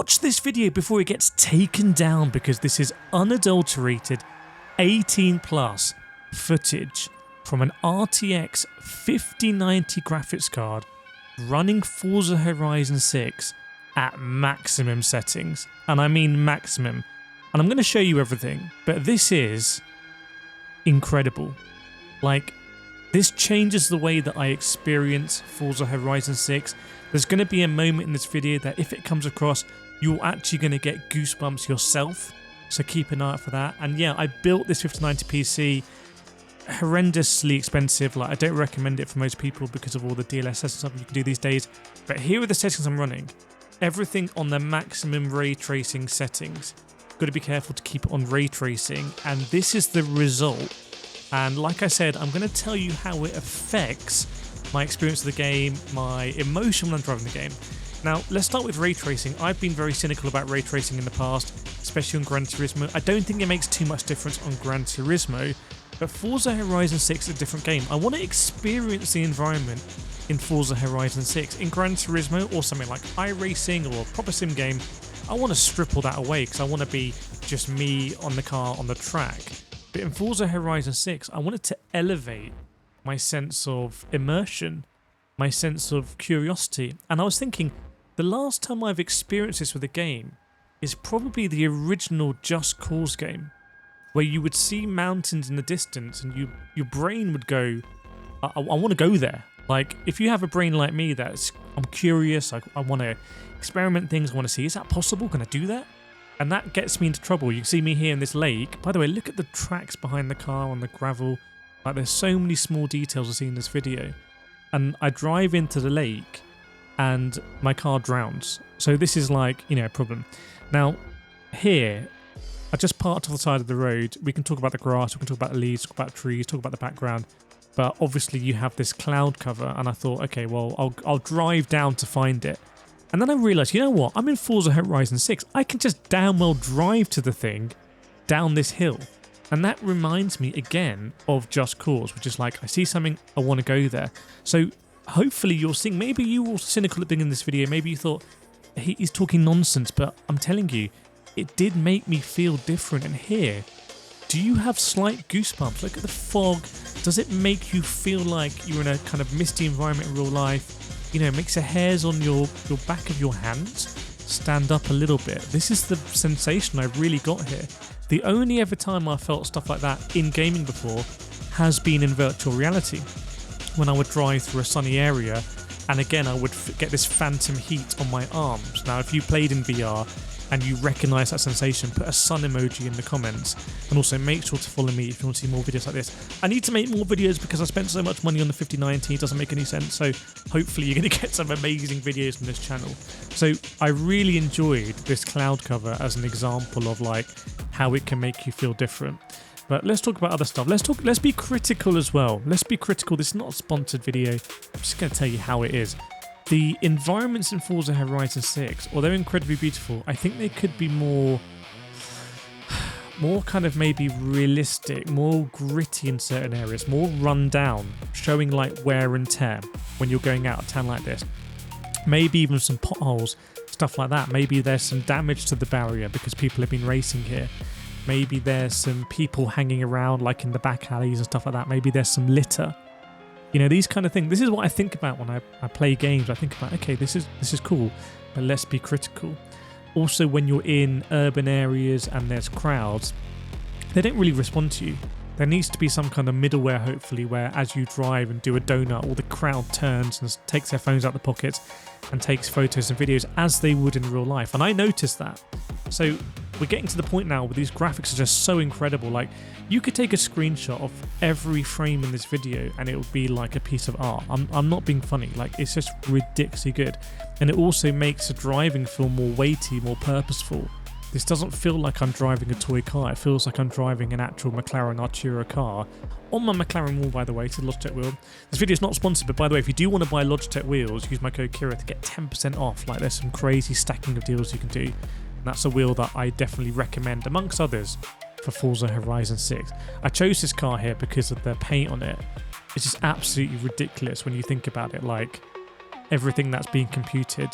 watch this video before it gets taken down, because this is unadulterated 18 plus footage from an RTX 5090 graphics card running Forza Horizon 6 at maximum settings, and I mean maximum. And I'm going to show you everything, but this is incredible. Like, this changes the way that I experience Forza Horizon 6. There's going to be a moment in this video that if it comes across, you're actually going to get goosebumps yourself, so keep an eye out for that. And yeah, I built this 5090 PC, horrendously expensive. Like, I don't recommend it for most people because of all the DLSS and stuff you can do these days, but here are the settings I'm running. Everything on the maximum ray tracing settings. Got to be careful to keep it on ray tracing, and this is the result. And like I said, I'm going to tell you how it affects my experience of the game, my emotion when I'm driving the game. Now, let's start with ray tracing. I've been very cynical about ray tracing in the past, especially on Gran Turismo. I don't think it makes too much difference on Gran Turismo, but Forza Horizon 6 is a different game. I want to experience the environment in Forza Horizon 6. In Gran Turismo or something like iRacing or a proper sim game, I want to strip all that away because I want to be just me on the car on the track. But in Forza Horizon 6, I wanted to elevate my sense of immersion, my sense of curiosity. And I was thinking, the last time I've experienced this with a game is probably the original Just Cause game, where you would see mountains in the distance and your brain would go, I want to go there. Like, if you have a brain like me I'm curious, I want to experiment things, I want to see, is that possible? Can I do that? And that gets me into trouble. You can see me here in this lake. By the way, look at the tracks behind the car on the gravel. Like, there's so many small details I see in this video. And I drive into the lake and my car drowns. So this is like, a problem. Now, here, I just parked off the side of the road. We can talk about the grass, we can talk about the leaves, talk about trees, talk about the background. But obviously you have this cloud cover, and I thought, okay, well, I'll drive down to find it. And then I realised, you know what? I'm in Forza Horizon 6. I can just damn well drive to the thing down this hill. And that reminds me again of Just Cause, which is like, I see something, I want to go there. So hopefully you're seeing, maybe you were cynical at the beginning of this video, maybe you thought, he's talking nonsense, but I'm telling you, it did make me feel different. And here, do you have slight goosebumps? Look at the fog. Does it make you feel like you're in a kind of misty environment in real life? It makes the hairs on your back of your hands stand up a little bit. This is the sensation I really got here. The only ever time I felt stuff like that in gaming before has been in virtual reality, when I would drive through a sunny area, and again I would get this phantom heat on my arms. Now, if you played in VR and you recognise that sensation, put a sun emoji in the comments, and also make sure to follow me if you want to see more videos like this. I need to make more videos because I spent so much money on the 5090, it doesn't make any sense, so hopefully you're going to get some amazing videos from this channel. So I really enjoyed this cloud cover as an example of like how it can make you feel different. But let's talk about other stuff. Let's be critical as well. Let's be critical. This is not a sponsored video. I'm just going to tell you how it is. The environments in Forza Horizon 6, although incredibly beautiful, I think they could be more kind of maybe realistic, more gritty in certain areas, more run down, showing like wear and tear when you're going out of town like this. Maybe even some potholes, stuff like that. Maybe there's some damage to the barrier because people have been racing here. Maybe there's some people hanging around like in the back alleys and stuff like that. Maybe there's some litter. These kind of things. This is what I think about when I play games. I think about, okay, this is cool, but let's be critical. Also, when you're in urban areas and there's crowds, they don't really respond to you. There needs to be some kind of middleware, hopefully, where as you drive and do a donut, all the crowd turns and takes their phones out the pockets and takes photos and videos as they would in real life. And I noticed that. So we're getting to the point now where these graphics are just so incredible. Like, you could take a screenshot of every frame in this video and it would be like a piece of art. I'm not being funny. Like, it's just ridiculously good. And it also makes the driving feel more weighty, more purposeful. This doesn't feel like I'm driving a toy car. It feels like I'm driving an actual McLaren Artura car. On my McLaren wheel, by the way, to the Logitech wheel. This video is not sponsored, but by the way, if you do want to buy Logitech wheels, use my code Kireth to get 10% off. Like, there's some crazy stacking of deals you can do. And that's a wheel that I definitely recommend, amongst others, for Forza Horizon 6. I chose this car here because of the paint on it. It's just absolutely ridiculous when you think about it. Like, everything that's being computed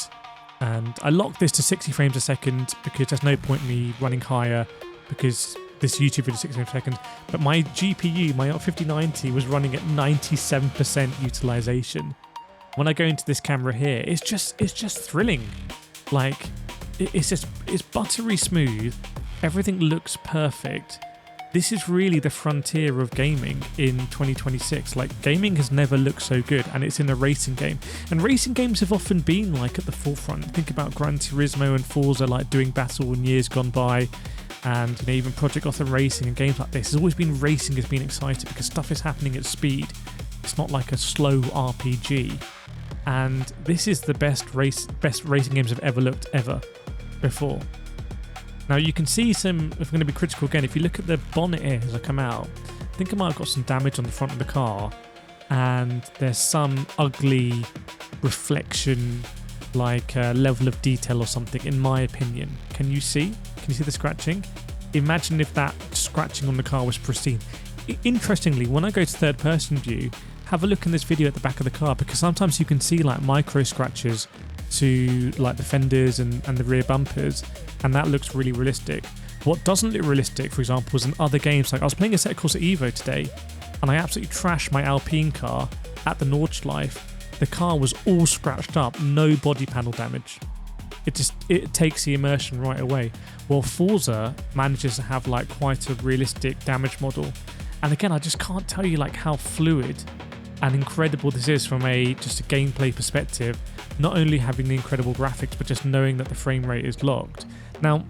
And I locked this to 60 frames a second because there's no point in me running higher because this YouTube video is 60 frames a second. But my GPU, my 5090, was running at 97% utilization. When I go into this camera here, it's just thrilling. Like, it's buttery smooth. Everything looks perfect. This is really the frontier of gaming in 2026. Like, gaming has never looked so good, and it's in a racing game. And racing games have often been like at the forefront. Think about Gran Turismo and Forza like doing battle in years gone by, and you know, even Project Gotham Racing and games like this. It's always been racing has been exciting because stuff is happening at speed. It's not like a slow RPG. And this is the best racing games have ever looked before. Now you can see some, if I'm going to be critical again, if you look at the bonnet here as I come out, I think I might have got some damage on the front of the car, and there's some ugly reflection, like level of detail or something, in my opinion. Can you see the scratching? Imagine if that scratching on the car was pristine. Interestingly, when I go to third person view, have a look in this video at the back of the car, because sometimes you can see like micro scratches to like the fenders and the rear bumpers, and that looks really realistic. What doesn't look realistic, for example, is in other games. Like I was playing ASETEK Evo today, and I absolutely trashed my Alpine car at the Nordschleife. The car was all scratched up, no body panel damage. It takes the immersion right away. Well, Forza manages to have like quite a realistic damage model, and again, I just can't tell you like how fluid and incredible this is from just a gameplay perspective. Not only having the incredible graphics, but just knowing that the frame rate is locked. Now,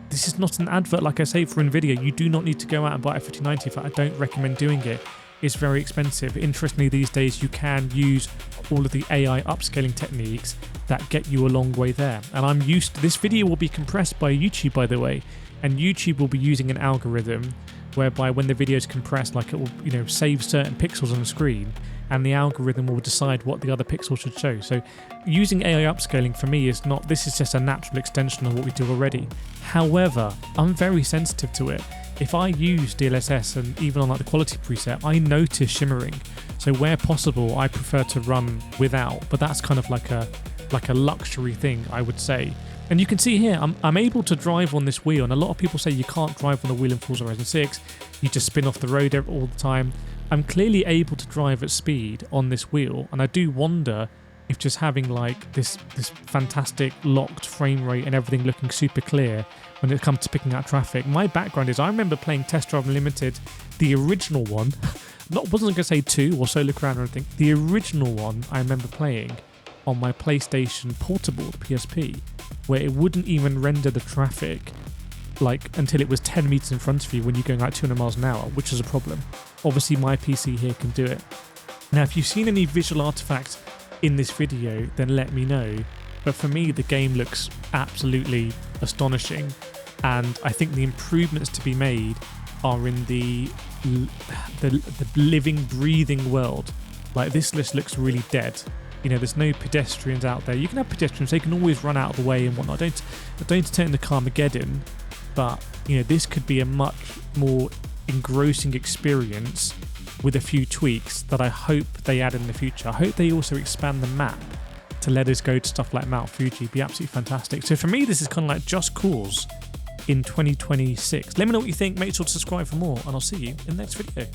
this is not an advert, like I say, for NVIDIA. You do not need to go out and buy a 5090. In fact, I don't recommend doing it. It's very expensive. Interestingly, these days you can use all of the AI upscaling techniques that get you a long way there. And I'm used to this. Video will be compressed by YouTube, by the way, and YouTube will be using an algorithm whereby when the video is compressed, like it will, you know, save certain pixels on the screen, and the algorithm will decide what the other pixels should show. So using AI upscaling for me is not, this is just a natural extension of what we do already. However, I'm very sensitive to it. If I use DLSS and even on like the quality preset, I notice shimmering. So where possible, I prefer to run without, but that's kind of like a luxury thing, I would say. And you can see here, I'm able to drive on this wheel, and a lot of people say you can't drive on the wheel in Forza Horizon 6, you just spin off the road all the time. I'm clearly able to drive at speed on this wheel, and I do wonder if just having like this fantastic locked frame rate and everything looking super clear when it comes to picking out traffic. My background is I remember playing Test Drive Unlimited, the original one, wasn't going to say 2 or Solo Crown or anything, the original one I remember playing on my PlayStation Portable, PSP, where it wouldn't even render the traffic like until it was 10 meters in front of you when you're going like 200 miles an hour, which is a problem. Obviously my PC here can do it. Now if you've seen any visual artifacts in this video, then let me know. But for me, the game looks absolutely astonishing, and I think the improvements to be made are in the living, breathing world. Like this list looks really dead. You know, there's no pedestrians out there. You can have pedestrians, they can always run out of the way and whatnot. Don't turn into Carmageddon, but you know, this could be a much more engrossing experience with a few tweaks that I hope they add in the future. I hope they also expand the map to let us go to stuff like Mount Fuji. It'd be absolutely fantastic. So for me, this is kind of like just cause in 2026. Let me know what you think. Make sure to subscribe for more, and I'll see you in the next video.